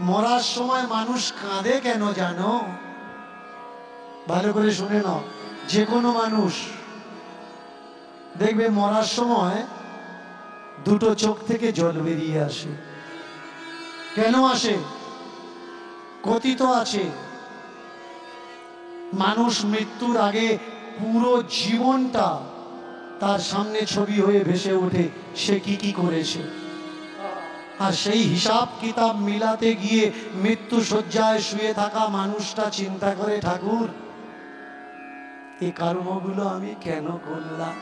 মরার সময় মানুষ কাঁদে কেন জানো? ভালো করে শুনে নাও। যে কোনো মানুষ দেখবে মরার সময় দুটো চোখ থেকে জল বেরিয়ে আসে। কেন আসে? কথিত আছে মানুষ মৃত্যুর আগে পুরো জীবনটা তার সামনে ছবি হয়ে ভেসে ওঠে, সে কি কি করেছে। আর সেই হিসাব কিতাব মিলাতে গিয়ে মৃত্যু শয্যায় শুয়ে থাকা মানুষটা চিন্তা করে, ঠাকুর এই কর্মগুলো আমি কেন করলাম?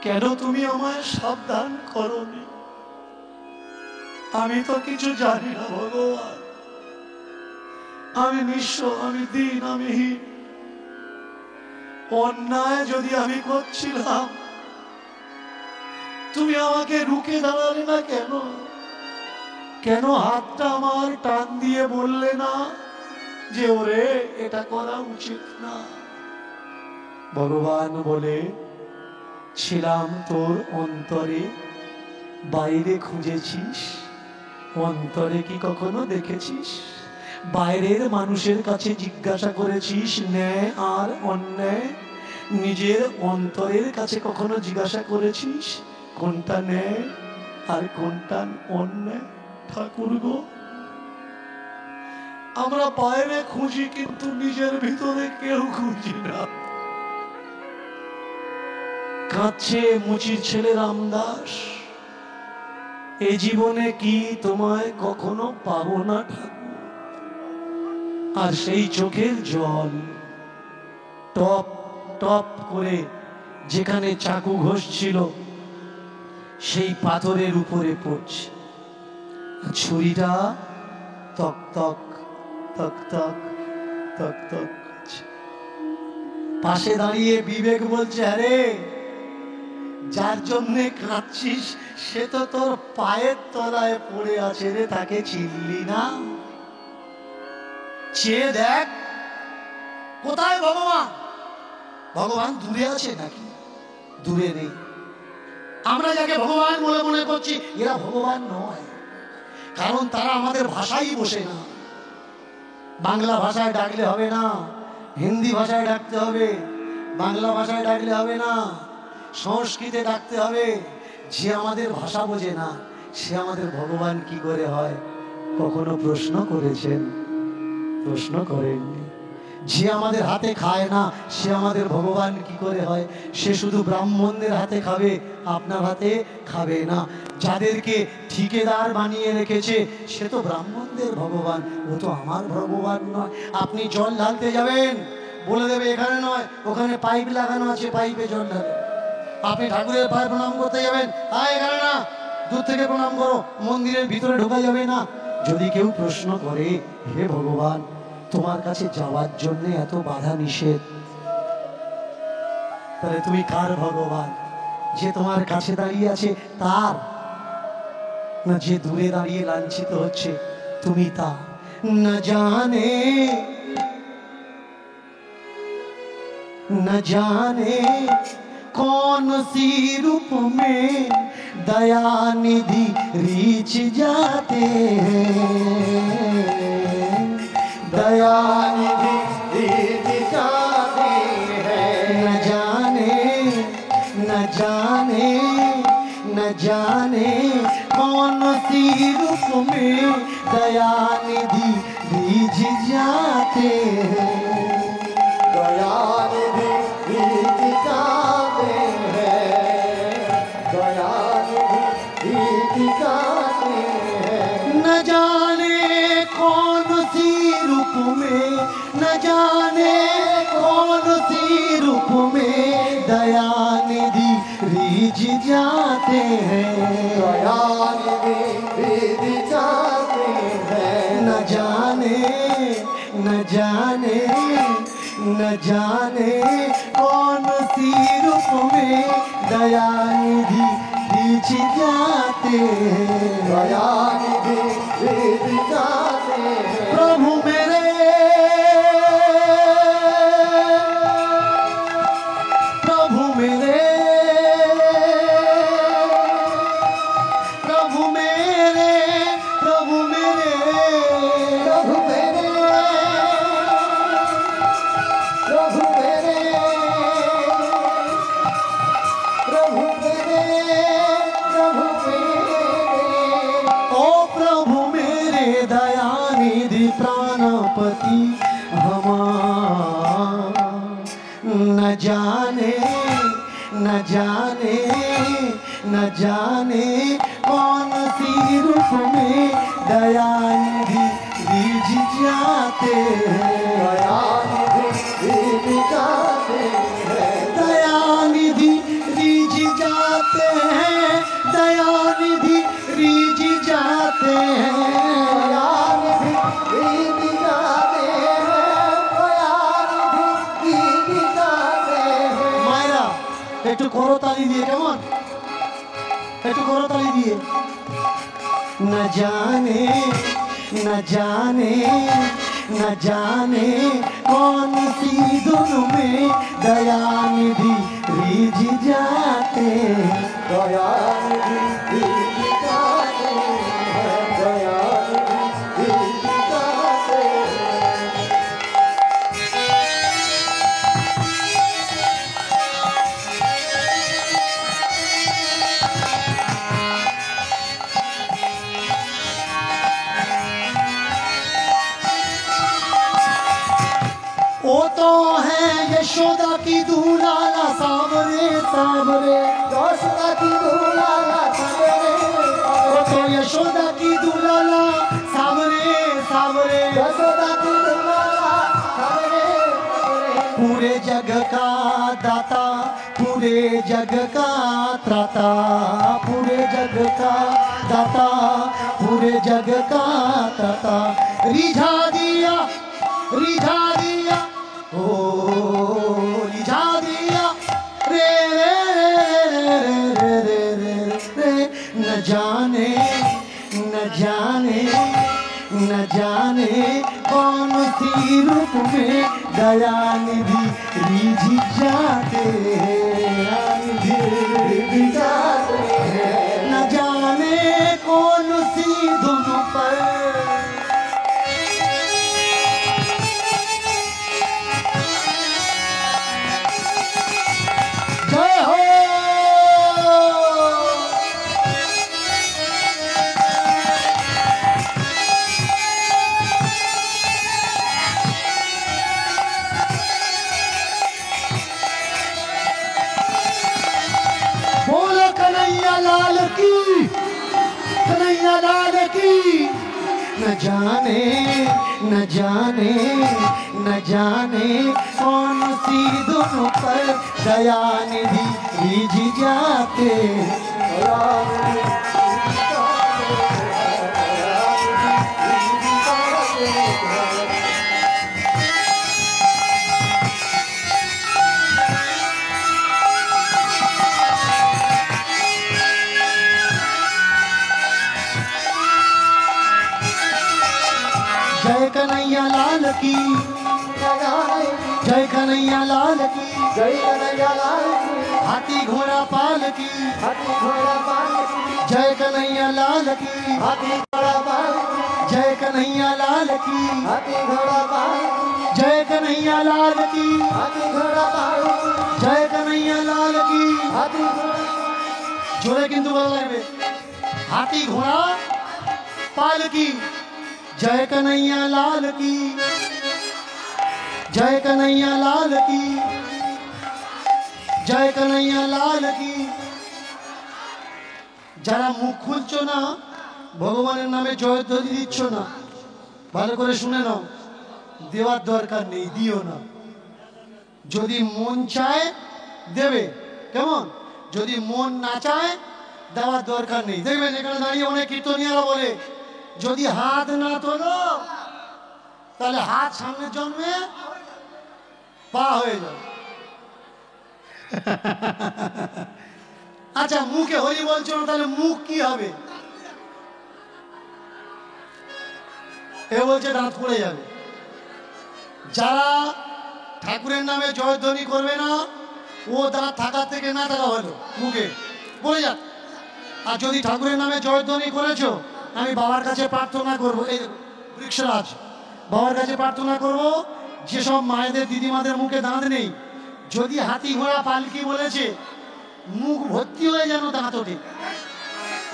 কেন তুমি আমায় সাবধান করোনি? আমি তো কিছু জানি না ভগবান, আমি নিঃস্ব, আমি দীন, আমি হীন। অন্যায় যদি আমি করছিলাম, তুমি আমাকে রুখে দাঁড়ালে না কেন? কেন হাতটা আমার টান দিয়ে বললে না যে ওরে এটা করা উচিত না? ভগবান বলে, ছিলাম তোর অন্তরে, বাইরে খুঁজেছিস, অন্তরে কি কখনো দেখেছিস? বাইরের মানুষের কাছে জিজ্ঞাসা করেছিস ন্যায় আর অন্যায়? নিজের অন্তরের কাছে কখনো জিজ্ঞাসা করেছিস কোনটা ন্যায় আর কোনটা অন্যায়? ঠাকুর গো, আমরা বাইরে খুঁজি কিন্তু নিজের ভিতরে কেউ খুঁজি না। কাঁদছে মুচির ছেলে রামদাস, এই জীবনে কি তোমায় কখনো পাবো না ঠাকুর? আর সেই চোখের জল টপ টপ করে যেখানে চাকু ঘষছিল সেই পাথরের উপরে পড়ছে, ছুরিটা তক তক তক তক তক তক করছে। পাশে দাঁড়িয়ে বিবেক বলছে, আরে যার জন্য কাঁদছিস সে তো তোর পায়ের তলায় পড়ে আছে রে, তাকে চিনলি না? চেয়ে দেখ কোথায় ভগবান? ভগবান দূরে আছে নাকি? দূরে নেই। আমরা যাকে ভগবান বলে মনে করছি এরা ভগবান নয়, কারণ তারা আমাদের ভাষাই বসে না। বাংলা ভাষায় ডাকলে হবে না, হিন্দি ভাষায় ডাকতে হবে, বাংলা ভাষায় ডাকলে হবে না, সংস্কৃতে ডাকতে হবে। যে আমাদের ভাষা বোঝে না সে আমাদের ভগবান কি করে হয়? কখনো প্রশ্ন করেছেন? প্রশ্ন করেননি। যে আমাদের হাতে খায় না সে আমাদের ভগবান কি করে হয়? সে শুধু ব্রাহ্মণদের হাতে খাবে, আপনার হাতে খাবে না। যাদেরকে ঠিকাদার বানিয়ে রেখেছে সে তো ব্রাহ্মণদের ভগবান, ও তো আমার ভগবান নয়। আপনি জল ঢালতে যাবেন, বলে দেবে এখানে নয়, ওখানে পাইপ লাগানো আছে, পাইপে জল ঢালে। আপনি ঠাকুরের পায়ে প্রণাম করতে যাবেন, এখানে না, দূর থেকে প্রণাম করো, মন্দিরের ভিতরে ঢোকা যাবে না। যদি কেউ প্রশ্ন করে, হে ভগবান তোমার কাছে যাওয়ার জন্য এত বাধা নিষেধ, তাহলে তুমি কার ভগবান? যে তোমার কাছে দাঁড়িয়ে আছে তার, না যে দূরে দাঁড়িয়ে লাঞ্ছিত হচ্ছে তুমি তা? না জানে कौन सी रूप में दया निधि रीच जाते हैं, दया निधि रीच जाते हैं। न जाने कौन सी रूप में दया निधि रीच जाते हैं, दया निधि रीच जाते हैं, दया निधि रीच जाते हैं। न जाने कौन सी रूप में, न जाने कौन सी रूप में दया निधि रीच जाते हैं, दया निधि रीच जाते हैं। न जाने कौन सी रूप में दया निधि रीच जाते हैं, दया निधि रीच जाते हैं। प्रभु मेरे, प्रभु मेरे, प्रभु मेरे ओ प्रभु मेरे दयानिधि प्राणपति हमारा न जाने न जाने न जाने कौन सी रूप में दयानिधि रिझ जाते हैं, दयानिधि जाते हैं, दयानिधि रिझ जाते हैं, दयानिधि रिझ जाते हैं, दयानिधि रिझ जाते हैं, दयानिधि रिझ जाते हैं। मायरा একটু করতালি দিয়ে, কেমন একটু করতালি দিয়ে। न जाने न जाने न जाने कौन सी धुन में दयानिधि रिझ जाते हैं, दयानिधि रिझ जाते हैं, दयानिधि रिझ जाते हैं। वो तो है यशोदा की दूलाला सावरे सावरे, यशोदा की दूलाला सावरे, वो तो यशोदा की दूलाला सावरे सावरे, यशोदा की दूलाला सावरे सावरे। पूरे जग का दाता, पूरे जग का त्राता, पूरे जग का दाता, पूरे जग का त्राता। रिझा दिया रिझा दिया ओ रिझा दिया रे रे रे रे रे रे रे। न जाने न जाने न जाने कौन सी रूप में दयानिधि रिझ जाते हैं, रिझ जाते हैं। न जाने कौन सी धुन पर जय हो। बोलो कन्हैया लाल की, कन्हैया लाल की। न जाने न जाने न जाने कौन सी धुन पर दयानिधि रिझ जाते हैं। जय कन्हैया लाल की, जय कन्हैया लाल की, जय कन्हैया लाल की। हाथी घोड़ा पाल की, हाथी घोड़ा पाल की, जय कन्हैया लाल की, हाथी घोड़ा पाल की, जय कन्हैया लाल की, हाथी घोड़ा पाल की, जय कन्हैया लाल की, हाथी घोड़ा पाल की, जय कन्हैया लाल की, हाथी घोड़ा। जोरे किंतु ভালো লাগবে। हाथी घोड़ा पाल की, जय कन्हैया लाल की, जय कन्हैया लाल की, जय कन्हैया लाल की। যারা মুখ খুলছো না, ভগবানের নামে জয়ধ্বনি দিচ্ছ না, ভালো করে শুনে নাও, দেওয়ার দরকার নেই, দিও না। যদি মন চায় দেবে, কেমন? যদি মন না চায় দেওয়ার দরকার নেই। দেখবেন এখানে দাঁড়িয়ে অনেক কীর্তনীয়রা বলে যদি হাত না তোলো তাহলে হাত সামনের জন্মে পা হয়ে যাবে। আচ্ছা, মুখে হরি বলছো না, তাহলে মুখ কি হবে? এ বলছে দাঁত পড়ে যাবে। যারা ঠাকুরের নামে জয়ধ্বনি করবে না, ও দাঁত থাকার থেকে না থাকা হলো, মুখে পড়ে যাক। আর যদি ঠাকুরের নামে জয়ধ্বনি করেছো, আমি বাবার কাছে প্রার্থনা করবো, এই বৃক্ষরাজ বাবার কাছে প্রার্থনা করবো, যেসব মায়েদের দিদিমাদের মুখে দাঁত নেই, যদি হাতি ঘোড়া পালকি বলেছে, মুখ ভর্তি হয়ে যেন দাঁত ওঠে।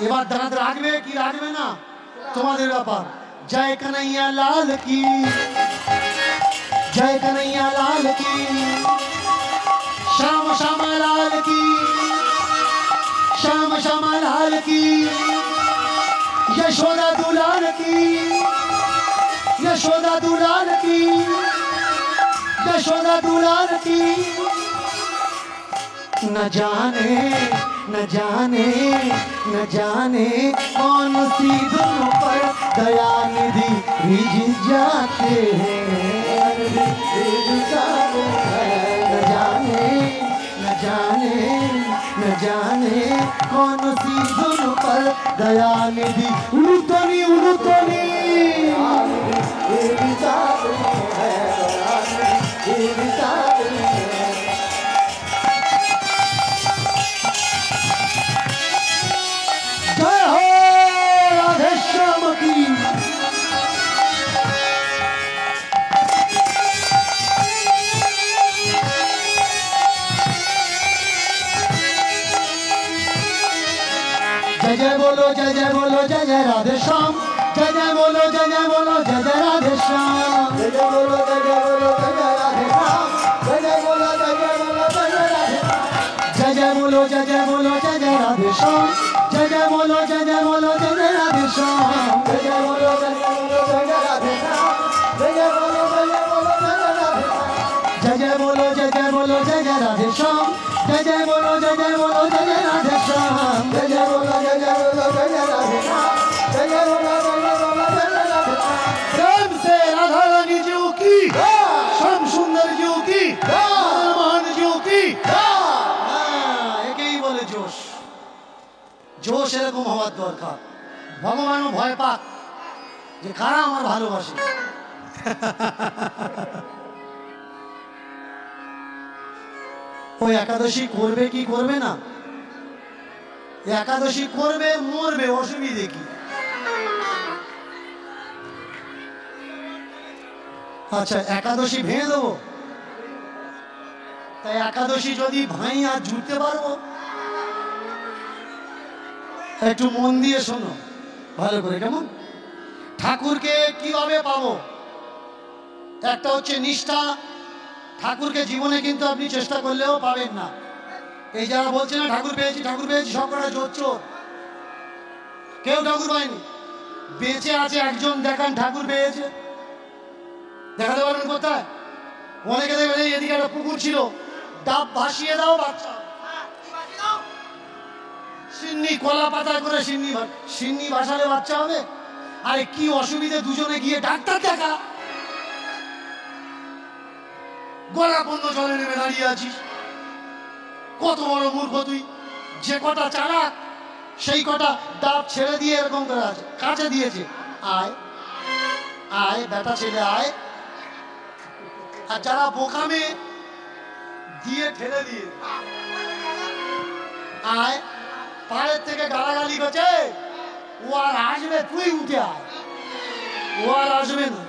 এবার দাঁত রাখবে কি রাখবে না তোমাদের ব্যাপার। জয় কन्हैया लाल की, जय कन्हैया लाल की, श्याम श्यामा लाल की, श्याम श्यामा लाल की, यशोदा दुलार की, यशोदा दुलार की, यशोदा दुलार की। न जाने न जाने न जाने कौन सी धुन पर दया निधि रिझ जाते हैं। न जाने न जाने न जाने कौन सी धुन पर दया निधि उलूतनी उलूतनी जय हो राधे श्याम की। जय जय बोलो जय जय बोलो जय जय राधे श्याम, जय जय बोलो जय जय बोलो जय जय राधे श्याम, जय जय बोलो जय जय बोलो जय जय राधे श्याम, जय जय बोलो जय जय बोलो जय जय राधे श्याम, जय जय बोलो जय जय बोलो जय जय राधे श्याम, जय जय बोलो जय जय बोलो जय जय राधे श्याम, जय जय बोलो जय जय बोलो जय जय राधे श्याम, जय जय बोलो जय जय बोलो जय जय राधे श्याम, जय जय बोलो जय जय बोलो जय जय राधे श्याम, जय जय बोलो जय जय बोलो जय जय राधे श्याम, जय जय बोलो जय जय बोलो जय जय राधे श्याम, जय जय बोलो जय जय बोलो जय जय राधे श्याम। प्रेम से राधा रानी जी की, श्याम सुंदर जी की, मोहन जी की। একই বলে জোশ, জোশ এরকম হওয়ার দরকার। ভগবানও ভয় পাক যে কারা আমার ভালোবাসে। ওই একাদশী করবে কি করবে না, একাদশী করবে মরবে, অসুবিধে কি? আচ্ছা একাদশী ভেঙে দেবো, তাই একাদশী যদি ভাই আর জুটতে পারবো। একটু মন দিয়ে শোনো ভালো করে, কেমন? ঠাকুরকে কিভাবে পাবো? একটা হচ্ছে নিষ্ঠা। ঠাকুরকে জীবনে কিন্তু আপনি চেষ্টা করলেও পাবেন না। এই যারা বলছে না ঠাকুর পেয়েছি সব কটা জোর চোর, কেউ ঠাকুর পায়নি। বেঁচে আছে একজন দেখান ঠাকুর পেয়েছে, দেখাতে পারবেন কোথায়? অনেকে দেখবেন এদিকে একটা পুকুর ছিল, ডাব ভাসিয়ে দাও বাচ্চা, সিন্নি কলা পাতা করে সিন্নি ভাসালে বাচ্চা হবে। আরে কি অসুবিধে, দুজনে গিয়ে ডাক্তার দেখা। গলা বন্ধ জলে নেমে দাঁড়িয়ে আছিস, কত বড় মূর্খ তুই। যে কটা চালাক সেই কটা ডাব ছেড়ে দিয়ে এরকম করে আছে, কাছে দিয়েছে, আয় আয় বেটা ছেলে আয়। আর যারা বোকামে দিয়ে ঠেলে দিয়ে আয়, পায়ের থেকে গালাগালি করছে, ও আর আসবে, তুই উঠে আয়, ও আর আসবে না।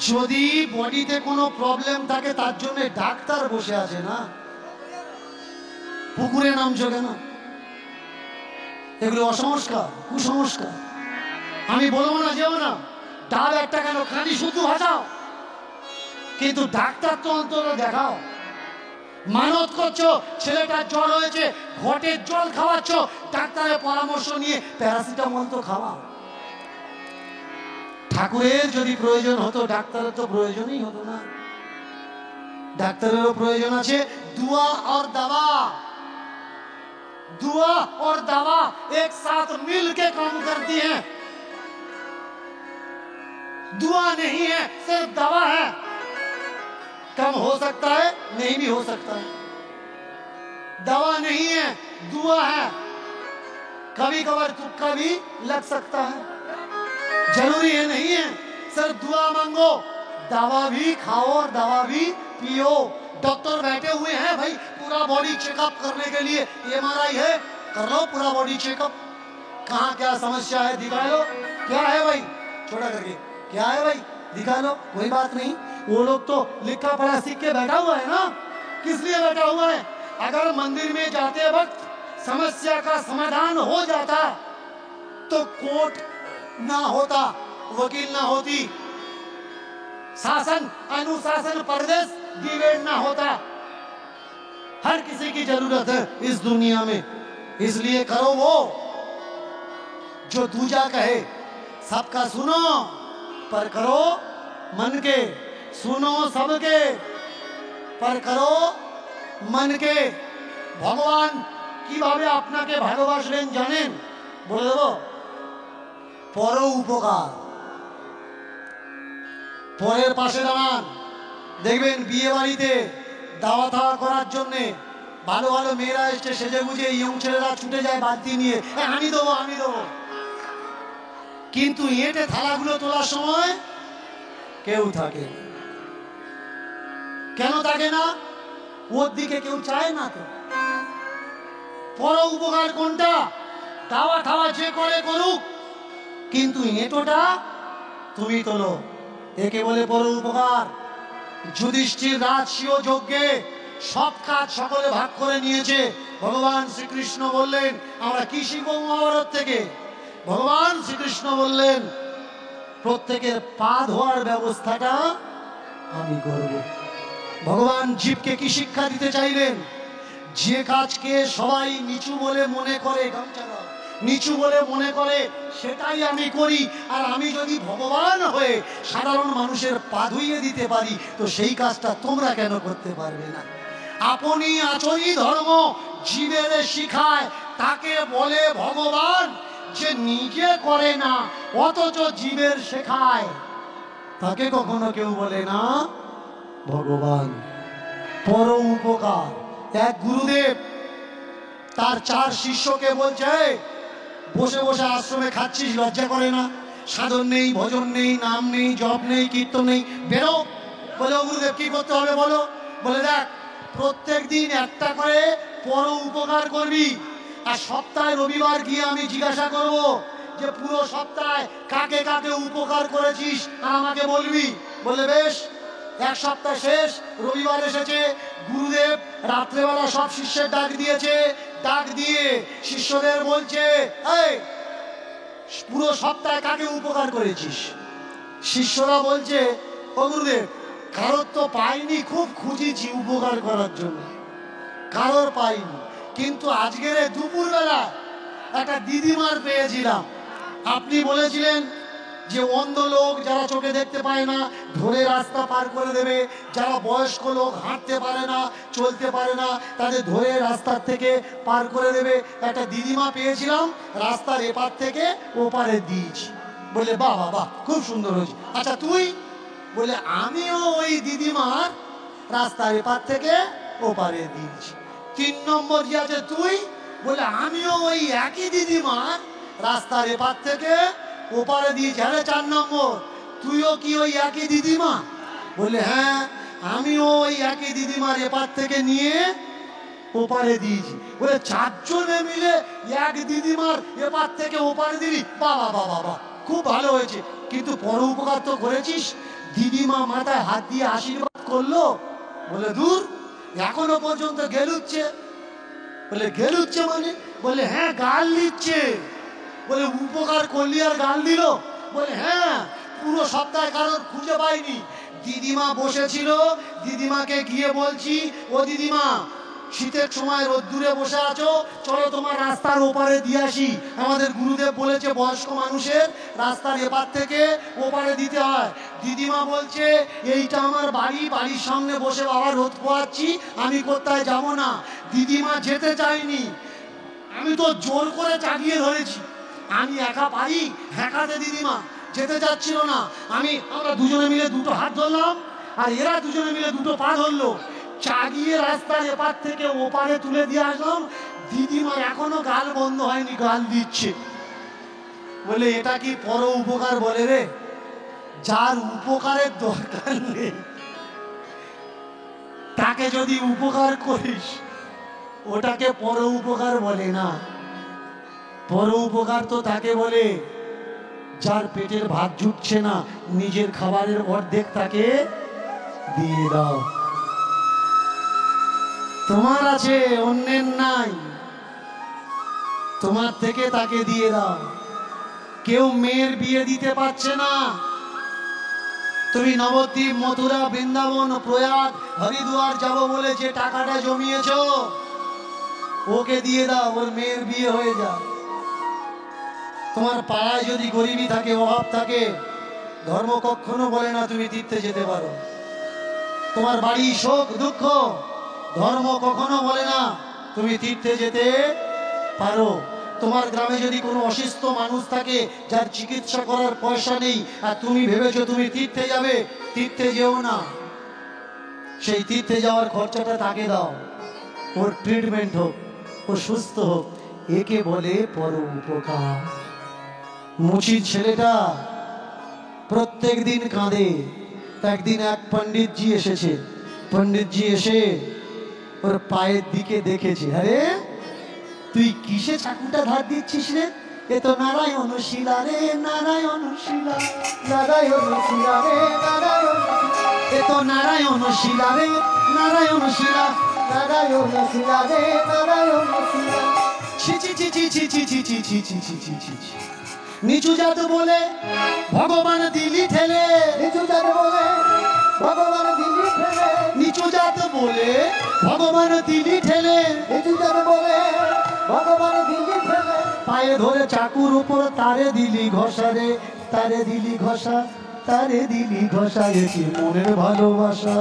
যদি বডিতে কোনো প্রবলেম থাকে তার জন্য ডাক্তার বসে আছে না, পুকুরে নামছো কেন? এগুলো অসংস্কার, কুসংস্কার। আমি বলবো না যেও না, ডাব একটা কেন, কানি শুধু ভাসাও, কিন্তু ডাক্তার তো অন্তত দেখাও। মানত করছো, ছেলেটার জ্বর হয়েছে, ঘটের জল খাওয়াচ্ছ, ডাক্তারের পরামর্শ নিয়ে প্যারাসিটামল তো খাওয়া। ঠাকুরের যদি প্রয়োজন হতো ডাক্তারের তো প্রয়োজনই হতো না। ডাক্তারেরও প্রয়োজন আছে। दुआ और दवा, दुआ और दवा एक साथ मिल के काम करती हैं। दुआ नहीं है, सिर्फ दवा है। कम हो सकता है, नहीं भी हो सकता है। दवा नहीं है, दुआ है। कभी कभार तुक्का भी लग सकता है, जरूरी है नहीं है। सिर्फ दुआ मांगो, दवा भी खाओ और दवा भी पियो। डॉक्टर बैठे हुए हैं भाई पूरा बॉडी चेकअप करने के लिए, एमआरआई है, कर लो पूरा बॉडी चेकअप। कहाँ क्या समस्या है दिखा लो, क्या है भाई, छोटा करके क्या है भाई दिखा लो, कोई बात नहीं। वो लोग तो लिखा पढ़ा सीख के बैठा हुआ है ना, किस लिए बैठा हुआ है? अगर मंदिर में जाते वक्त समस्या का समाधान हो जाता तो कोर्ट ना होता, वकील ना होती, शासन अनुशासन परदेश डिबेट ना होता। हर किसी की जरूरत है इस दुनिया में, इसलिए करो वो जो दूजा कहे। सबका सुनो पर करो मन के, सुनो सबके पर करो मन के। ভগবান কিভাবে আপনাকে ভালোবাসলেন জানেন? বলে দেব, পর উপকার। পরের পাশে দাঁড়ান, দেখবেন বিয়ে বাড়িতে দাওয়া থাওয়া করার জন্য ভালো ভালো মেয়েরা এসে সেজে গুজে ইয়ং ছেলেরা ছুটে যায় বালতি নিয়ে, আমি দেবো আমি দেবো। কিন্তু এঁটে থালাগুলো তোলার সময় কেউ থাকে না। কেন থাকে না? ওর দিকে কেউ চায় না তো। পর উপকার কোনটা? দাওয়া থাওয়া যে করে করুক, কিন্তু এঁটোটা তুমি তোলো, একে বলে পর উপকার। যুধিষ্ঠির রাজসূয় যজ্ঞে সব কাজ সকলে ভাগ করে নিয়েছে। ভগবান শ্রীকৃষ্ণ বললেন, আমরা কি শিখবো মহাভারত থেকে? ভগবান শ্রীকৃষ্ণ বললেন, প্রত্যেকের পা ধোয়ার ব্যবস্থাটা আমি করব। ভগবান জীবকে কি শিক্ষা দিতে চাইলেন? যে কাজকে সবাই নিচু বলে মনে করে, নিচু বলে মনে করে, সেটাই আমি করি। আর আমি যদি ভগবান হয়ে সাধারণ মানুষের পা ধুইয়ে দিতে পারি, তো সেই কাজটা তোমরা কেন করতে পারবে না? আপনি আচরি ধর্ম জীবের শিখায়, তাকে বলে ভগবান। যে নিজে করে না অথচ জীবের শেখায়, তাকে কখনো কেউ বলে না ভগবান। পর উপকার। এক গুরুদেব তার 4 শিষ্যকে বলছে, বসে বসে আশ্রমে খাচ্ছিস, লজ্জা করে না? সাধন নেই, ভজন নেই, নাম নেই, জপ নেই, কীর্তন নেই, বেরো। বলে, ও গুরুদেব কি করতে হবে বলো? বলে, দেখ, প্রত্যেক দিন একটা করে পর উপকার করবি, আর সপ্তাহে রবিবার গিয়ে আমি জিজ্ঞাসা করব যে পুরো সপ্তাহে কাকে কাকে উপকার করেছিস, আর আমাকে বলবি। বলে, বেশ। এক সপ্তাহ শেষ, রবিবার এসেছে, গুরুদেব রাত্রেবেলা সব শিষ্যের ডাক দিয়েছে। ডাক দিয়ে শিষ্যদের বলছে, এই পুরো সপ্তাহে কাকে উপকার করেছিস? শিষ্যরা বলছে, ও গুরুদেব, কারোর তো পাইনি, খুব খুঁজেছি উপকার করার জন্য, কারোর পাইনি। কিন্তু আজকের দুপুরবেলা একটা দিদিমার পেয়েছিলাম। আপনি বলেছিলেন যে অন্ধ লোক যারা চোখে দেখতে পায় না ধরে রাস্তা পার করে দেবে, যারা বয়স্ক লোক হাঁটতে পারে না, চলতে পারে না, তাদের ধরে রাস্তার থেকে পার করে দেবে। একটা দিদিমা পেয়েছিলাম, রাস্তার এপার থেকে ওপারে দিয়েছি। বলে, বাহ বাহ বাহ, খুব সুন্দর হয়েছে। আচ্ছা তুই? বলে, আমিও ওই দিদিমার রাস্তার এপার থেকে ওপারে দিয়েছি। 3 নম্বর যে আছে তুই? বলে, আমিও ওই একই দিদিমার রাস্তার এপার থেকে ওপারে দিয়েছি। আরে 4 নম্বর, তুইও কি ওই একই দিদিমা? বলে, হ্যাঁ, আমিও ওই একই দিদিমার এপার থেকে নিয়ে ওপারে দিয়েছি। বলে, 4 জনে মিলে এক দিদিমার এপার থেকে ওপারে দিলি? বাবা বাবা বাবা, খুব ভালো হয়েছে। কিন্তু পর উপকার তো করেছিস। দিদিমা মাথায় হাত দিয়ে আশীর্বাদ করলো। বলে, দূর, এখনো পর্যন্ত গেলুচ্ছে। বলে, গেলুচ্ছে মানে? বলে, হ্যাঁ, গাল দিচ্ছে। বলে, উপকার করলি আর গাল দিল? বলে, হ্যাঁ, পুরো সপ্তাহে কারোর খুঁজে পাইনি। দিদিমা বসেছিল, দিদিমাকে গিয়ে বলছি, ও দিদিমা, শীতের সময় রোদ্দুরে বসে আছো, চলো তোমার রাস্তার ওপারে দিয়ে আসি। আমাদের গুরুদেব বলেছে বয়স্ক মানুষের রাস্তার এপার থেকে ওপারে দিতে হয়। দিদিমা বলছে, এইটা আমার বাড়ি, বাড়ির সামনে বসে বাবা রোদ পোয়াচ্ছি, আমি কোথায় যাব না। দিদিমা যেতে চাইনি, আমি তো জোর করে চাগিয়ে ধরেছি। আমি একা পারি হ্যাঁকাতে, দিদিমা যেতে চাচ্ছিল না। আমরা দুজনে মিলে 2 হাত ধরলাম, আর এরা দুজনে মিলে 2 পা ধরলো, চাগিয়ে রাস্তার এপার থেকে ওপারে তুলে দিয়ে আসলাম। দিদিমার এখনো গাল বন্ধ হয়নি, গাল দিচ্ছে। বলে, এটা কি পর উপকার বলে রে? যার উপকারের দরকার নেই তাকে যদি উপকার করিস, ওটাকে পর উপকার বলে না। পর উপকার তো তাকে বলে যার পেটের ভাত জুটছে না, নিজের খাবারের অর্ধেক তাকে দিয়ে দাও। তোমার আছে, অন্যের নাই, তোমার থেকে তাকে দিয়ে দাও। কেউ মেয়ের বিয়ে দিতে পারছে না। তুমি নবদ্বীপ, মথুরা, বৃন্দাবন, প্রয়াগ, হরিদ্বার যাবো বলে যে টাকাটা জমিয়েছো, ওকে দিয়ে দাও, ওর মেয়ের বিয়ে হয়ে যায়। তোমার পাড়ায় যদি গরিবী থাকে, অভাব থাকে, ধর্ম কখনো বলে না তুমি তীর্থে যেতে পারো। তোমার বাড়ি শোক দুঃখ, ধর্ম কখনো বলে না তুমি তীর্থে যেতে পারো। তোমার গ্রামে যদি কোনো অসুস্থ মানুষ থাকে, যার চিকিৎসা করার পয়সা নেই, আর তুমি ভেবেছো তুমি তীর্থে যাবে, তীর্থে যেও না। সেই তীর্থে যাওয়ার খরচাটা তাকে দাও, ওর ট্রিটমেন্ট হোক, ও সুস্থ হোক, একে বলে পরোপকার। মুচির ছেলেটা প্রত্যেক দিন কাঁদে। একদিন এক পণ্ডিতজি এসেছে, পণ্ডিতজি এসে ওর পায়ের দিকে দেখেছে। আরে তুই কিসে চাকুটা ধার দিচ্ছিস রে? এ তো নারায়ণ শিলা রে, নারায়ণ শিলা, নারায়ণ শিলা রে, নারায়ণ, এ তো নারায়ণ শিলা রে, নারায়ণ শিলা, নারায়ণ শিলা রে, নারায়ণ শিলা। ছি ছি ছি ছি ছি ছি ছি ছি ছি ছি ছি ছি ছি ছি। নিচু জাত বলে ভগবান দিলি ঠেলে, নিচু জাত বলে ভগবান দিলি ঠেলে, নিচু জাত বলে ভগবান দিলি ঠেলে, নিচু জাত বলে ভগবান দিলি ঠেলে। পায়ে ধরে চাকুর উপর তারে দিলি ঘষা রে, তারে দিলি ঘষা, তারে দিলি ঘষা, কি মনের ভালোবাসা,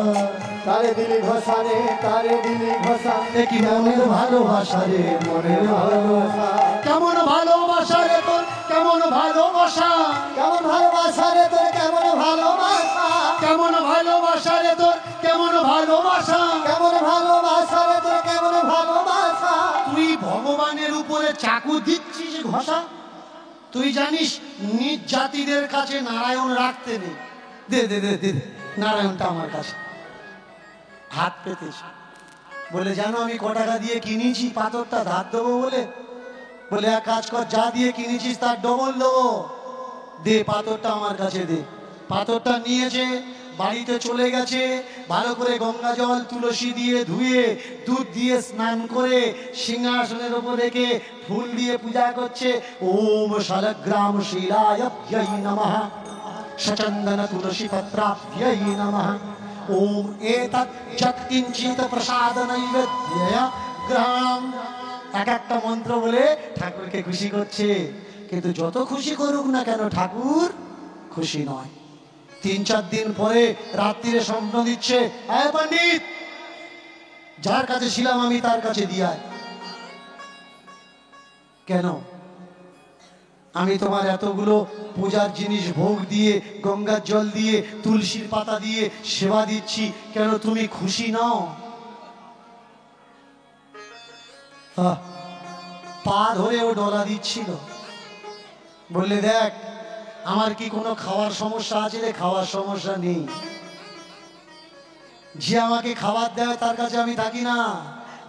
তারে দিলি ঘষা রে, তারে দিলি ঘষা, কি মনের ভালোবাসা রে, মনের ভালোবাসা। কেমন ভালোবাসা রে তোর, কেমন ভালোবাসা, কেমন ভালোবাসা রে তোর, কেমন ভালোবাসা, কেমন ভালোবাসা রে তোর, কেমন ভালোবাসা, কেমন ভালোবাসা রে তোর, কেমন ভালোবাসা। তুই ভগবানের উপরে চাকু দিচ্ছিস ঘষা? তুই জানিস নিজ জাতিদের কাছে নারায়ণ রাখতে নেই। দে দে দে দে, নারায়ণটা আমার কাছে। হাত পেতেছে, বলে জানো আমি ক টাকা দিয়ে কিনেছি পাথরটা ধার দেবো বলে? বলে এক কাজ কর, যা দিয়ে কিনেছিস তার ডবল দেবো, দে পাথরটা আমার কাছে দে। পাথরটা নিয়েছে, বাড়িতে চলে গেছে, ভালো করে গঙ্গা জল তুলসী দিয়ে ধুয়ে, দুধ দিয়ে স্নান করে, সিংহাসনের উপর রেখে ফুল দিয়ে পূজা করছে। ওম শালগ্রাম শিলায় নমঃ, সচন্দন তুলসী পত্রাভ্যৈ নমঃ। ওম এতৎ যৎকিঞ্চিত প্রসাদ নৈবেদ্যয় গ্রহণম। এক একটা মন্ত্র বলে ঠাকুরকে খুশি করছে। কিন্তু যত খুশি করুক না কেন, ঠাকুর খুশি নয়। 3-4 দিন পরে রাত্রিরে স্বপ্ন দিচ্ছে, আয় পণ্ডিত, যার কাছে ছিলাম আমি তার কাছে দিয়ায়। কেন? আমি তোমার এতগুলো পূজার জিনিস ভোগ দিয়ে, গঙ্গার জল দিয়ে, তুলসীর পাতা দিয়ে সেবা দিচ্ছি, কেন তুমি খুশি নাও? পা ধরে ও ডলা দিচ্ছিল, বললে দেখ আমার কি কোনো খাওয়ার সমস্যা আছে রে? খাওয়ার সমস্যা নেই। যে আমাকে খাবার দেয় তার কাছে আমি থাকি না,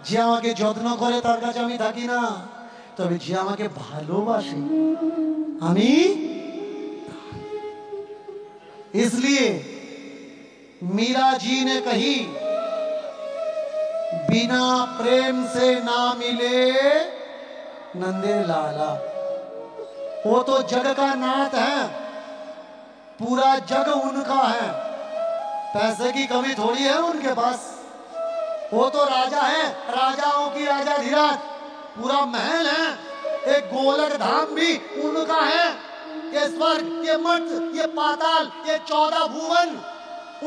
যে আমাকে যত্ন করে তার কাছে আমি থাকি না, তবে যে আমাকে ভালোবাসে আমি। इसलिए मीरा जी ने कही, बिना प्रेम से ना मिले नंदे लाला। वो तो जग का नाथ है, पूरा जग उनका है, पैसे की कमी थोड़ी है उनके पास। वो तो राजा है, राजाओं की राजा धीराज, पूरा महल है, एक गोलक धाम भी उनका है, ये स्वर्ग, ये मर्त्य, ये पाताल, ये 14 भुवन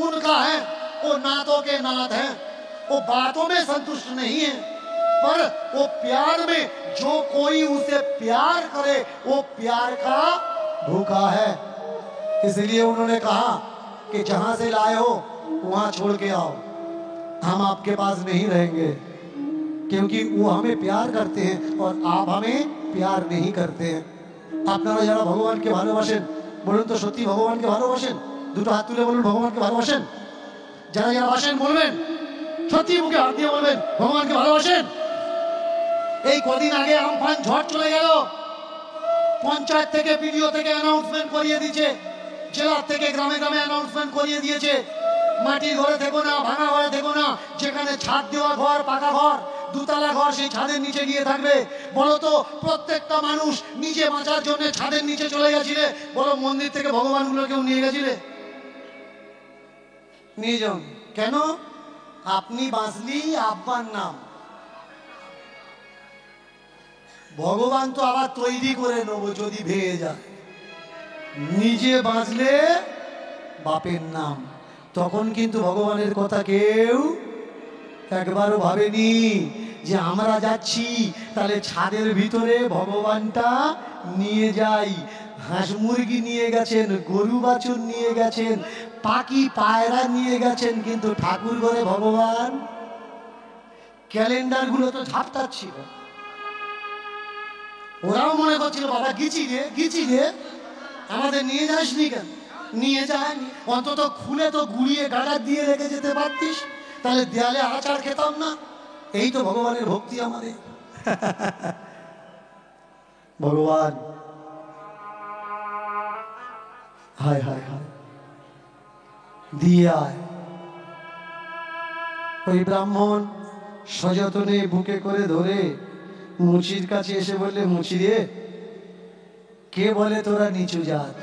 उनका है। वो नाथों के नाथ हैं, वो बातों में संतुष्ट नहीं है, पर वो प्यार में जो कोई उसे प्यार करे वो प्यार का भूखा है। इसलिए उन्होंने कहा कि जहां से लाए हो वहां छोड़ के आओ, हम आपके पास नहीं रहेंगे, क्योंकि वो हमें प्यार करते हैं और आप हमें प्यार नहीं करते हैं। আপনারা যারা ভগবানকে ভালোবাসেন বলুন তো সত্যি ভগবানকে ভালোবাসেন? দুটো হাত তুলে বলুন ভগবানকে ভালোবাসেন। যারা যারা বাসেন বলবেন, সত্যি মুখে হাত দিয়ে বলবেন ভগবানকে ভালোবাসেন। এই কদিন আগে আমফান ঝড় চলে গেল, পঞ্চায়েত থেকে বিডিও থেকে অ্যানাউন্সমেন্ট করিয়ে দিয়েছে, জেলা থেকে গ্রামে গ্রামে অ্যানাউন্সমেন্ট করিয়ে দিয়েছে, মাটির ঘরে থেকো না, ভাঙা ঘরে থেকো না, যেখানে ছাদ দেওয়া ঘর, পাকা ঘর, দুতলা ঘর সেই ছাদের নিচে গিয়ে থাকবে? বলো তো প্রত্যেকটা মানুষ নিজে বাঁচার জন্য ছাদের নিচে চলে গেছিলে? বলো মন্দির থেকে ভগবানগুলো কেউ নিয়ে গেছিলে? নিয়ে যান কেন? আপনি বাঁচলি আব্বার নাম, ভগবান তো আবার তৈরি করে নেবো যদি ভেঙে যায়। নিজে বাঁচলে বাপের নাম। তখন কিন্তু ভগবানের কথা কেউ একবারও ভাবেনি যে আমরা যাচ্ছি তাহলে ছাদের ভিতরে ভগবানটা নিয়ে যাই। হাঁস মুরগি নিয়ে গেছেন, গরু বাছুর নিয়ে গেছেন, পাখি পায়রা নিয়ে গেছেন, কিন্তু ঠাকুর ঘরে ভগবান। ক্যালেন্ডার গুলো তো ঝাপটাচ্ছিল, ওরাও মনে করছিল বাবা গিচি রে আমাদের নিয়ে যাসনি কেন? নিয়ে যায়নি, অন্তত খুলে তো গুড়িয়ে গাড়া দিয়ে রেখে যেতে পারতিস, তাহলে দেয়ালে আচার খেতাম না। এই তো ভগবানের ভক্তি আমাদের। ভগবান হায় হায় হায় দিয়ে আয়। ওই ব্রাহ্মণ সযতনে বুকে করে ধরে মুচির কাছে এসে বললে, মুচি রে, কে বলে তোরা নিচু জাত?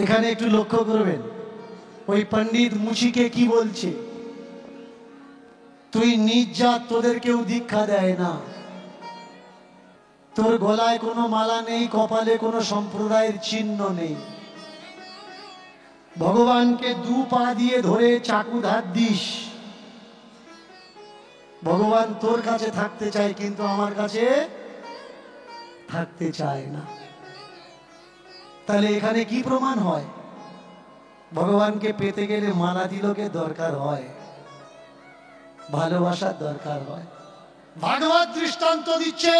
এখানে একটু লক্ষ্য করবেন, ওই পণ্ডিত মুচিকে কি বলছে? তুই নিজ জাত, তোদের কেউ দীক্ষা দেয় না, তোর গলায় কোনো মালা নেই, কপালে কোনো সম্প্রদায়ের চিহ্ন নেই, ভগবানকে দু পা দিয়ে ধরে চাকু ধার দিস। ভগবান তোর কাছে থাকতে চায় কিন্তু আমার কাছে থাকতে চায় না। তাহলে এখানে কি প্রমাণ হয়? ভগবানকে পেতে গেলে মালা তিলকের দরকার হয়, ভালোবাসার দরকার হয়। ভাগবত দৃষ্টান্ত দিচ্ছে,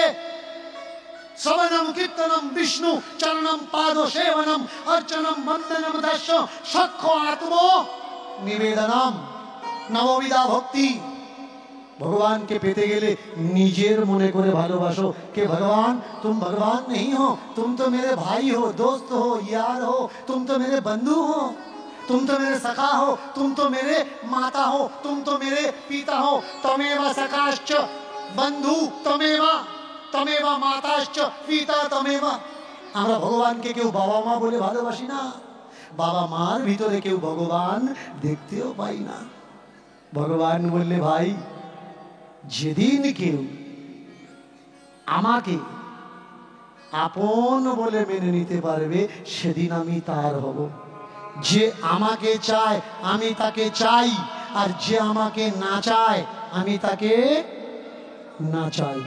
শ্রবণম কীর্তনম বিষ্ণু চরণম পাদ সেবনম অর্চনম বন্দনম দাস্য সখ্য আত্ম নিবেদনম নববিধা ভক্তি। भगवान के पेते गेले निजेर मने करे भालोबासो के भगवान तुम भगवान नहीं हो, तुम तो मेरे भाई हो, दोस्त हो, यार हो, तुम तो मेरे बंधु हो, तुम तो मेरे सखा हो, तुम तो मेरे माता हो, तुम तो मेरे पिता हो। तमेव सखाश्च बंधु तमेव तमेव माताश्च पिता तमेव। আমরা ভগবানকে কেউ বাবা মা বলে ভালোবাসি না, বাবা মার ভিতরে কেউ ভগবান দেখতেও পাই না। ভগবান বললে ভাই যেদিন কেউ আমাকে আপন বলে মেনে নিতে পারবে সেদিন আমি তার হব। যে আমাকে চায় আমি তাকে চাই, আর যে আমাকে না চায় আমি তাকে না চাই।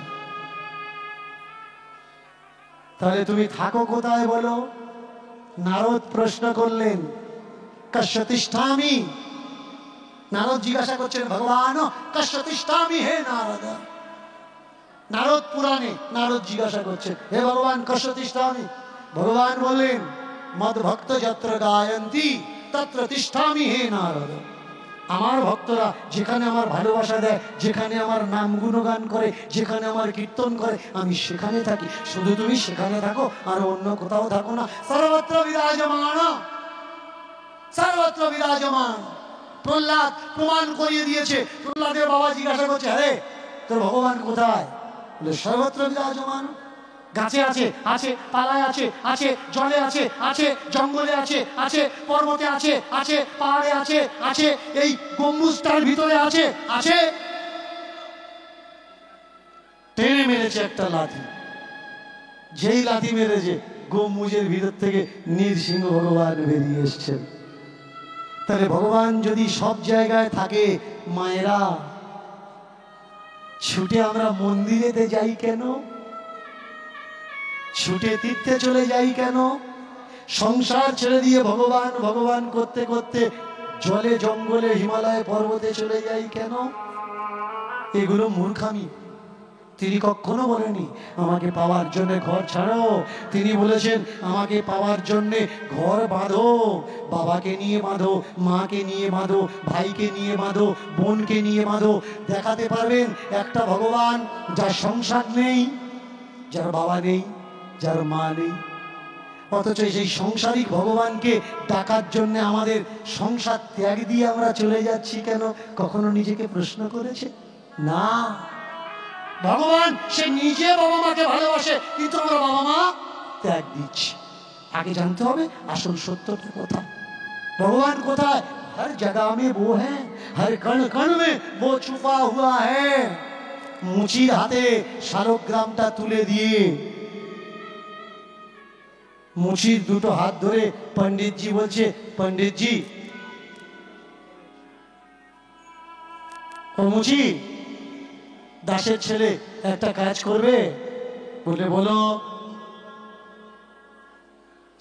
তাহলে তুমি থাকো কোথায় বলো? নারদ প্রশ্ন করলেন কশ্যতিষ্ঠামি। নারদ জিজ্ঞাসা করছেন ভগবান কশ্যতিষ্ঠামি হে নারদ। নারদ পুরাণে নারদ জিজ্ঞাসা করছেন হে ভগবান কশ্যতিষ্ঠামি। ভগবান বললেন মদ ভক্ত যত্র গায়ন্তি তত্র তিষ্ঠামি হে নারদ। আমার ভক্তরা যেখানে আমার ভালোবাসা দেয়, যেখানে আমার নাম গুণগান করে, যেখানে আমার কীর্তন করে, আমি সেখানে থাকি। শুধু তুমি সেখানে থাকো আর অন্য কোথাও থাকো না। সর্বত্র বিরাজমান, সর্বত্র বিরাজমান। প্রহ্লাদ প্রমাণ করিয়ে দিয়েছে। প্রহ্লাদের বাবা জিজ্ঞাসা করছে আরে তোর ভগবান কোথায়? বলে সর্বত্র বিরাজমান। গাছে আছে, আছে পালায় আছে, আছে জলে আছে, আছে জঙ্গলে আছে, আছে পর্বতে আছে, আছে পাহাড়ে আছে, আছে এই গম্বুজটার ভিতরে আছে, আছে। টেনে মেরেছে একটা লাঠি, যেই লাঠি মেরেছে গম্বুজের ভিতর থেকে নৃসিংহ ভগবান বেরিয়ে এসছেন। তাহলে ভগবান যদি সব জায়গায় থাকে, মায়েরা ছুটে আমরা মন্দিরেতে যাই কেন? ছুটে তীর্থে চলে যাই কেন? সংসার ছেড়ে দিয়ে ভগবান ভগবান করতে করতে জলে জঙ্গলে হিমালয় পর্বতে চলে যাই কেন? এগুলো মূর্খামি। তিনি কখনো বলেনি আমাকে পাওয়ার জন্য ঘর ছাড়ো। তিনি বলেছেন আমাকে পাওয়ার জন্য ঘর বাঁধো, বাবাকে নিয়ে বাঁধো, মাকে নিয়ে বাঁধো, ভাইকে নিয়ে বাঁধো, বোনকে নিয়ে বাঁধো। দেখাতে পারবেন একটা ভগবান যার সংসার নেই, যার বাবা নেই, যার মা নেই। অথচ সেই সংসারিক ভগবানকে ডাকার জন্য আমাদের সংসার ত্যাগ দিয়ে আমরা চলে যাচ্ছি কেন? কখনো নিজেকে প্রশ্ন করেছে? না। ভগবান সে নিজে বাবা মাকে ভালোবাসে, কিন্তু আমরা বাবা মা ত্যাগ দিচ্ছি। আগে জানতে হবে আসল সত্যটা কোথায়, ভগবান কোথায়। हर जगह में वो है, हर कण कण में वो छुपा हुआ है। মুচির হাতে শালগ্রামটা তুলে দিয়ে মুচির দুটো হাত ধরে পণ্ডিতজি বলছে, পণ্ডিতজি ও মুচি, দাসের ছেলে একটা কাজ করবে? বলে বলো।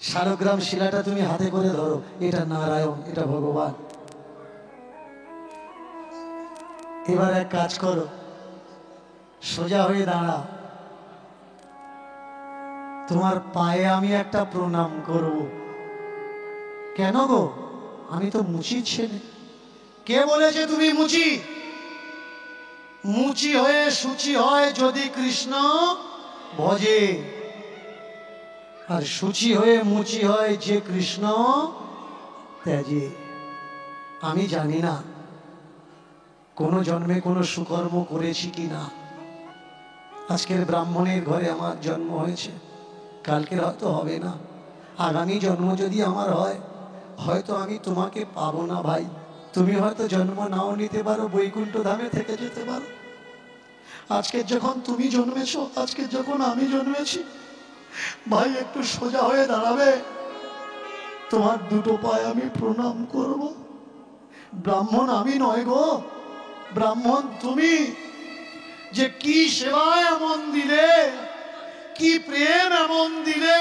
শালগ্রাম শিলাটা তুমি হাতে করে ধরো, এটা নারায়ণ, এটা ভগবান। এবার এক কাজ করো, সোজা হয়ে দাঁড়া, তোমার পায়ে আমি একটা প্রণাম করব। কেন গো? আমি তো মুচির ছেলে। কে বলেছে তুমি মুচি? মুচি হয়ে সূচি হয় যদি কৃষ্ণ ভজে, আর সূচি হয়ে মুচি হয় যে কৃষ্ণ ত্যাজে। আমি জানি না কোন জন্মে কোনো সুকর্ম করেছি কিনা। আজকের ব্রাহ্মণের ঘরে আমার জন্ম হয়েছে, কালকের হয়তো হবে না, আগামী জন্ম যদি আমার হয়, হয়তো আমি তোমাকে পাবো না ভাই। তুমি হয়তো জন্ম নাও নিতে পারো, বৈকুণ্ঠ ধামে থেকে যেতে পারো। আজকে যখন তুমি জন্মেছ, আজকে যখন আমি জন্মেছি, ভাই একটু সোজা হয়ে দাঁড়াবে, তোমার দুটো পায়ে আমি প্রণাম করব। ব্রাহ্মণ আমি নয় গো, ব্রাহ্মণ তুমি। যে কি সেবা এমন দিলে, কি প্রেম এমন দিলে,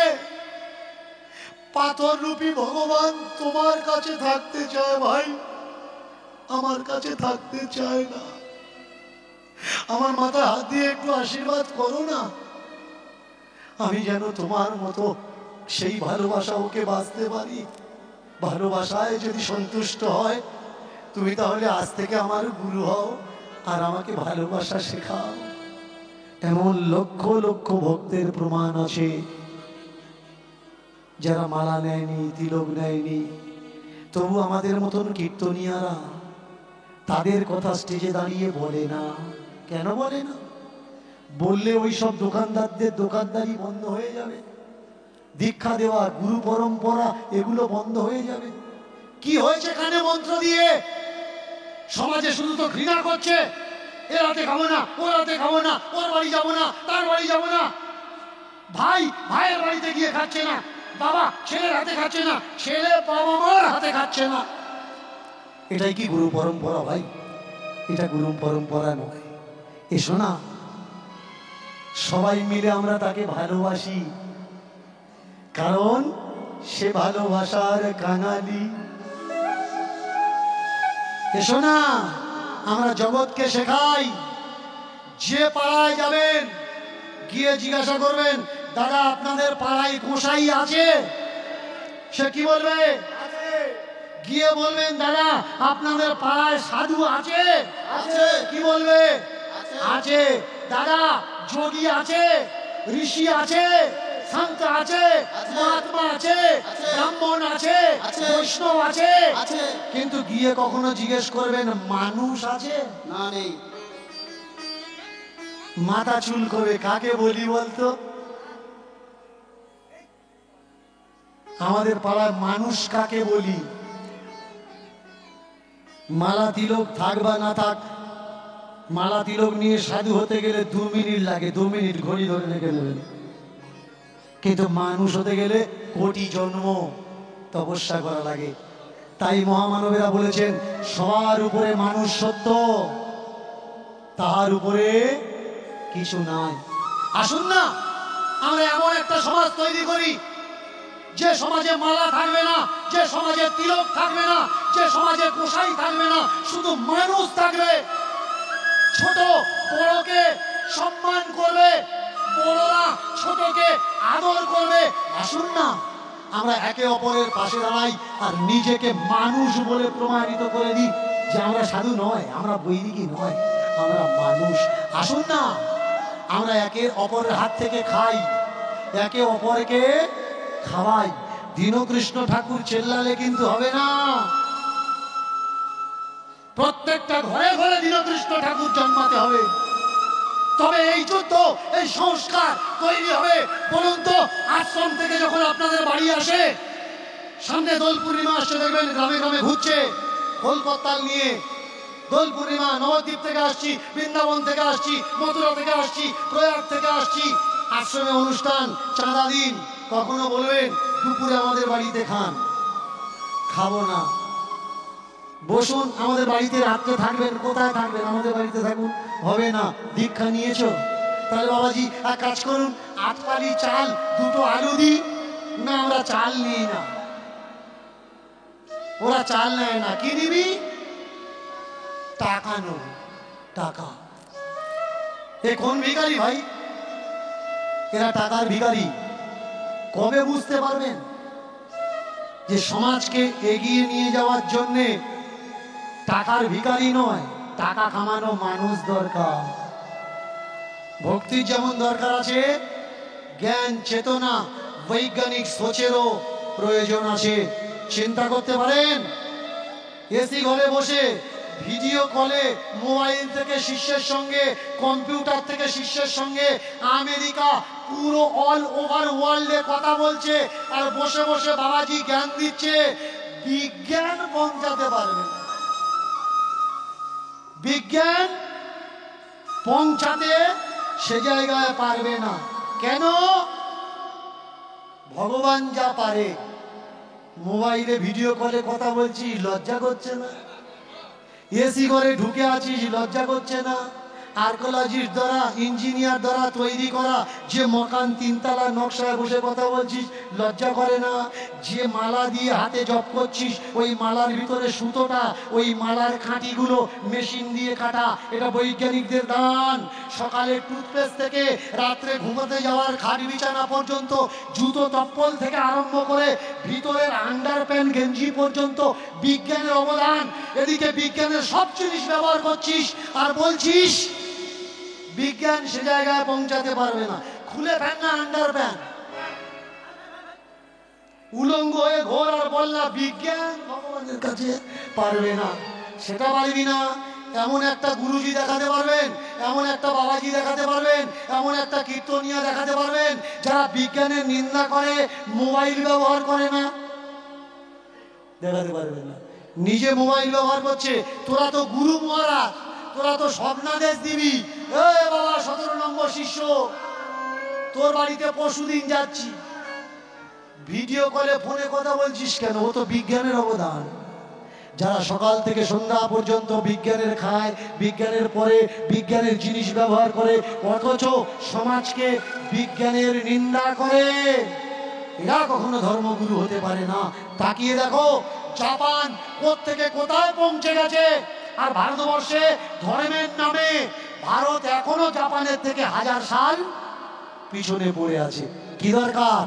পাথর রূপী ভগবান তোমার কাছে থাকতে চায় ভাই, আমার কাছে থাকতে চায় না। আমার মাথায় হাত দিয়ে একটু আশীর্বাদ করো না, আমি যেন তোমার মতো সেই ভালোবাসা ওকে বাঁচতে পারি। ভালোবাসায় যদি সন্তুষ্ট হয়, তুমি তাহলে আজ থেকে আমার গুরু হও আর আমাকে ভালোবাসা শেখাও। এমন লক্ষ লক্ষ ভক্তের প্রমাণ আছে যারা মালা নেয়নি, তিলক নেয়নি, তবু আমাদের মতন কীর্তনিয়ারা তাদের কথা স্টেজে দাঁড়িয়ে বলে না। কেন বলে না? বললে ওই সব দোকানদারদের দোকানদারি বন্ধ হয়ে যাবে, দীক্ষা দেওয়া, গুরু পরম্পরা, এগুলো বন্ধ হয়ে যাবে। কি হয়েছে এখানে মন্ত্র দিয়ে? সমাজে শুধু তো ঘৃণা করছে, এ রাতে খাবো না, ও রাতে খাবো না, ওর বাড়ি যাবো না, তার বাড়ি যাবো না। ভাই ভাইয়ের বাড়িতে গিয়ে খাচ্ছে না, বাবা ছেলের হাতে খাচ্ছে না, ছেলে বাবা মার হাতে খাচ্ছে না। এটাই কি গুরু পরম্পরা ভাই? এটা গুরু পরম্পরা নয়। এসো না, সবাই মিলে আমরা তাকে ভালোবাসি, কারণ সে ভালোবাসার কাঙালি। এসো না, আমরা জগৎকে শেখাই। যে পাড়ায় যাবেন, গিয়ে জিজ্ঞাসা করবেন, দাদা আপনাদের পাড়ায় গোসাই আছে? সে কি বলবে? গিয়ে বলবেন, দাদা আপনাদের পাড়ায় সাধু আছে? কি বলবে? আছে। দাদা যোগী আছে, ঋষি আছে, সন্ত আছে, মহাত্মা আছে, ব্রাহ্মণ আছে, বৈষ্ণব আছে। কিন্তু গিয়ে কখনো জিজ্ঞেস করবেন মানুষ আছে? না, নেই। মাথা চুল করবে, কাকে বলি বলতো? আমাদের পাড়ায় মানুষ কাকে বলি? মালা তিলক থাক বা না থাক, মালা তিলক নিয়ে সাধু হতে গেলে 2 মিনিট লাগে, 2 মিনিট ঘড়ি ধরে রেখে দেবেন। কিন্তু মানুষ হতে গেলে কোটি জন্ম তপস্যা করা লাগে। তাই মহামানবেরা বলেছেন, সবার উপরে মানুষ সত্য, তার উপরে কিছু নাই। আসুন না, আমরা এমন একটা সমাজ তৈরি করি যে সমাজে মালা থাকবে না, যে সমাজে তিলক থাকবে না, যে সমাজে গোসাই থাকবে না, শুধু মানুষ থাকবে। ছোট বড়কে সম্মান করবে, বড়রা ছোটকে আদর করবে। আসুন না, আমরা একে অপরের পাশে দাঁড়াই আর নিজেকে মানুষ বলে প্রমাণিত করে দিই যে আমরা সাধু নয়, আমরা বৈদিকী নয়, আমরা মানুষ। আসুন না, আমরা একে অপরের হাত থেকে খাই, একে অপরকে খাওয়াই। দীনকৃষ্ণ ঠাকুর চেল্লালে কিন্তু হবে না। প্রত্যেকটা ঘরে ঘরে দীনকৃষ্ণ ঠাকুর জন্মাতে হবে, তবে এই যুদ্ধ, এই সংস্কার তৈরি হবে। বলুন তো, আশ্রম থেকে যখন আপনাদের বাড়ি আসে, সামনে দোল পূর্ণিমা আসছে, দেখবেন গ্রামে গ্রামে ঘুরছে খোলকর্তাল নিয়ে। দোল পূর্ণিমা, নবদ্বীপ থেকে আসছি, বৃন্দাবন থেকে আসছি, মথুরা থেকে আসছি, প্রয়াগ থেকে আসছি, আশ্রমে অনুষ্ঠান, চাঁদা দিন। কখনো বলবেন দুপুরে আমাদের বাড়িতে খান, খাবো না। বসুন আমাদের বাড়িতে, রাত্রে থাকবেন। কোথায় থাকবেন? আমাদের বাড়িতে থাকুন। হবে না। দীক্ষা নিয়েছ? তাহলে বাবাজি এক কাজ করুন, 8 পালি চাল, 2টো আলু দিই না। আমরা চাল নিই না, ওরা চাল নেয় না। কি নিবি? টাকা নেব। টাকা। এ কোন ভিখারি ভাই? এরা টাকার ভিখারি। কবে বুঝতে পারবেন যে সমাজকে এগিয়ে নিয়ে যাওয়ার জন্যে টাকার ভিখারি নয়, টাকা কামানো মানুষ দরকার। ভক্তির যেমন দরকার আছে, জ্ঞান, চেতনা, বৈজ্ঞানিক সোচেরও প্রয়োজন আছে। চিন্তা করতে পারেন, এসি ঘরে বসে ভিডিও কলে মোবাইল থেকে শিষ্যের সঙ্গে, কম্পিউটার থেকে শিষ্যের সঙ্গে আমেরিকা, পুরো অল ওভার ওয়ার্ল্ডে কথা বলছে, আর বসে বসে বাবাজি জ্ঞান দিচ্ছে। বিজ্ঞান পৌঁছাতে পারবে না। বিজ্ঞান পৌঁছাতে সে জায়গায় পারবে না। কেন? ভগবান যা পারে। মোবাইলে ভিডিও কলে কথা বলছি, লজ্জা করছে না? এসি ঘরে ঢুকে আছিস, লজ্জা করছে না? আর্কোলজিস্ট দ্বারা, ইঞ্জিনিয়ার দ্বারা তৈরি করা যে মকান 3 তলা নকশায় বসে কথা বলছিস, লজ্জা করে না? যে মালা দিয়ে হাতে জপ করছিস, ওই মালার ভিতরে সুতোটা, ওই মালার খাঁটিগুলো মেশিন দিয়ে কাটা, এটা বৈজ্ঞানিকদের দান। সকালে টুথপেস্ট থেকে রাত্রে ঘুমাতে যাওয়ার খাট বিছানা পর্যন্ত, জুতো চপ্পল থেকে আরম্ভ করে ভিতরের আন্ডার প্যান্ট গেঞ্জি পর্যন্ত বিজ্ঞানের অবদান। এদিকে বিজ্ঞানের সব জিনিস ব্যবহার করছিস আর বলছিস বিজ্ঞান সে জায়গায় পৌঁছাতে পারবে না। খুলে ফেল না আন্ডার প্যান্ট, উলঙ্গ হয়ে ঘোর আর বললা বিজ্ঞান ভগবানের কাছে পারবে না। সেটা পারবি না। এমন একটা গুরুজি দেখাতে পারবেন, এমন একটা বাবাজি দেখাতে পারবেন, এমন একটা কীর্তনিয়া দেখাতে পারবেন যারা বিজ্ঞানের নিন্দা করে, মোবাইল ব্যবহার করে না? দেখাতে পারবেন না। নিজে মোবাইল ব্যবহার করছে। তোরা তো গুরু মহারাজ, তোরা তো স্বপ্নাদেশ দিবি। এই বাবা 17 নম্বর শিষ্য, তোর বাড়িতে পরশুদিন যাচ্ছি, ভিডিও কলে ফোনে কথা বলছিস কেন? ও তো বিজ্ঞানের অবদান। যারা সকাল থেকে সন্ধ্যা পর্যন্ত বিজ্ঞানের খায়, বিজ্ঞানের পরে বিজ্ঞানের জিনিস ব্যবহার করে, অথচ সমাজকে বিজ্ঞানের নিন্দা করে, এরা কখনো ধর্মগুরু হতে পারে না। তাকিয়ে দেখো জাপান কোত্থেকে কোথায় পৌঁছে গেছে, আর ভারতবর্ষে ধর্মের নামে ভারত এখনো জাপানের থেকে 1000 সাল পিছনে পড়ে আছে। কি দরকার?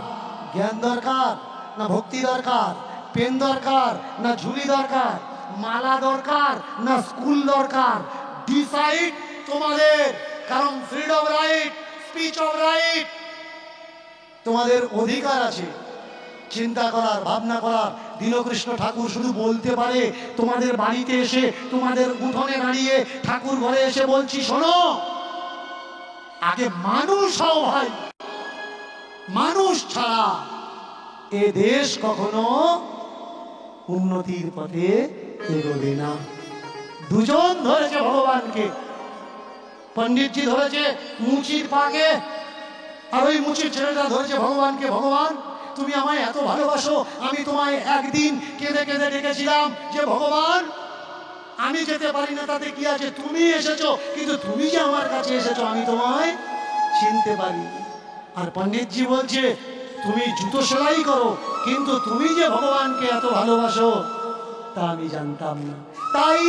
জ্ঞান দরকার না ভক্তি দরকার? পেন দরকার না ঝুলি দরকার? মালা দরকার না স্কুল দরকার? ডিসাইড তোমাদের। কারণ freedom right, speech of right, তোমাদের অধিকার আছে চিন্তা করার, ভাবনা করার। দীনকৃষ্ণ ঠাকুর শুধু বলতে পারে, তোমাদের বাড়িতে এসে, তোমাদের উঠোনে দাঁড়িয়ে, ঠাকুর ঘরে এসে বলছি, শোনো, আগে মানুষ হও ভাই। মানুষ ছাড়া এ দেশ কখনো উন্নতির পথে এগোবে না। দুজন ধরেছে ভগবানকে, পণ্ডিতজি ধরেছে মুচির পাকে, আর ওই মুচির ছেলেটা ধরেছে ভগবানকে। ভগবান তুমি আমায় এত ভালোবাসো, আমি তোমায় একদিন কেঁদে কেঁদে ডেকেছিলাম যে ভগবান আমি যেতে পারি না, তাতে কি আছে, তুমি এসেছো, কিন্তু তুমি যে আমার কাছে এসেছো আমি তোমায় চিনতে পারি। আর পণ্ডিতজি বলছে তুমি জুতো সেলাই করো, কিন্তু তুমি যে ভগবানকে এত ভালোবাসো তা আমি জানতাম না। তাই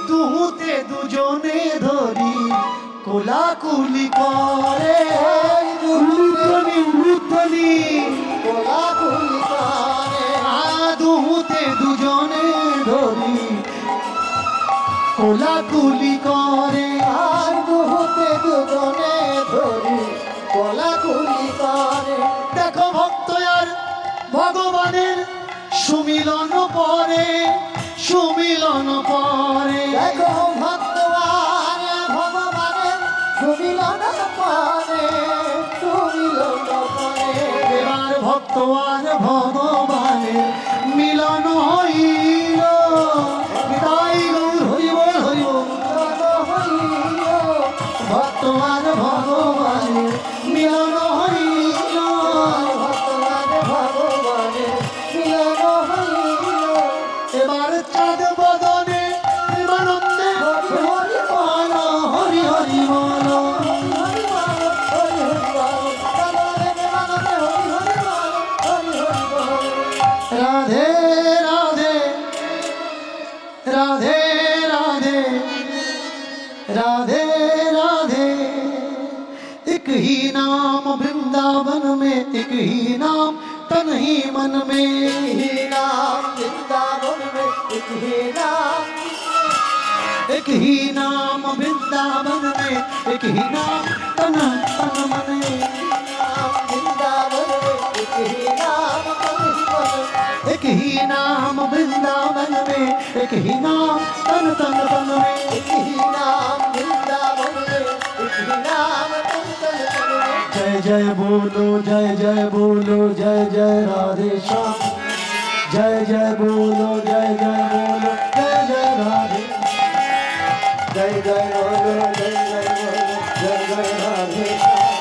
দুহুতে দুজনে ধরি কোলাকুলি করে, উলুধ্বনি উলুধ্বনি কোলাকুলি করে, দুহুতে দুজনে ধরি কোলাকুলি করে, আর দুহুতে দুজনে ধরি কোলাকুলি করে। দেখো ভক্ত আর ভগবানের সুমিলন পরে, সুমিলন পরে। দেখো ভক্ত আর ভগবানের সুমিলন পরে, সুমিলন পরে। এবার ভক্ত আর ভগবানের মিলন হইল। তাই গৌর হইব হইব ভক্ত আর ভগবানের মিলন হইল। এবার চাঁদ বদনে প্রেমানন্দে হরি বল, হরি হরি বল। রাধে রাধে রাধে राधे राधे राधे। एक ही नाम वृंदावन में, एक ही नाम तन ही मन में। नाम वृंदावन में एक ही नाम, एक ही नाम वृंदावन में, एक ही नाम तन तन मन में। नाम वृंदावन में एक ही नाम, एक ही नाम वृंदावन में, एक ही नाम तन तन तन में। एक ही नाम वृंदावन में एक ही नाम तन तन तन में। जय जय बोलो, जय जय बोलो, जय जय राधे श्याम। जय जय बोलो, जय जय बोलो, जय जय राधे। जय जय बोलो, जय जय बोलो, जय जय राधे श्याम।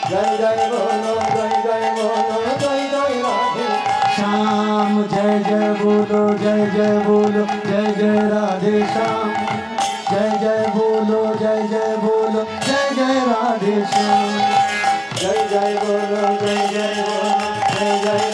जय जय बोलो, जय जय बोलो, जय जय राधे श्याम। जय जय बोलो, जय जय बोलो, जय जय राधे श्याम। जय जय बोलो, जय जय बोलो, जय जय राधे श्याम। जय जय बोलो, जय जय बोलो, जय जय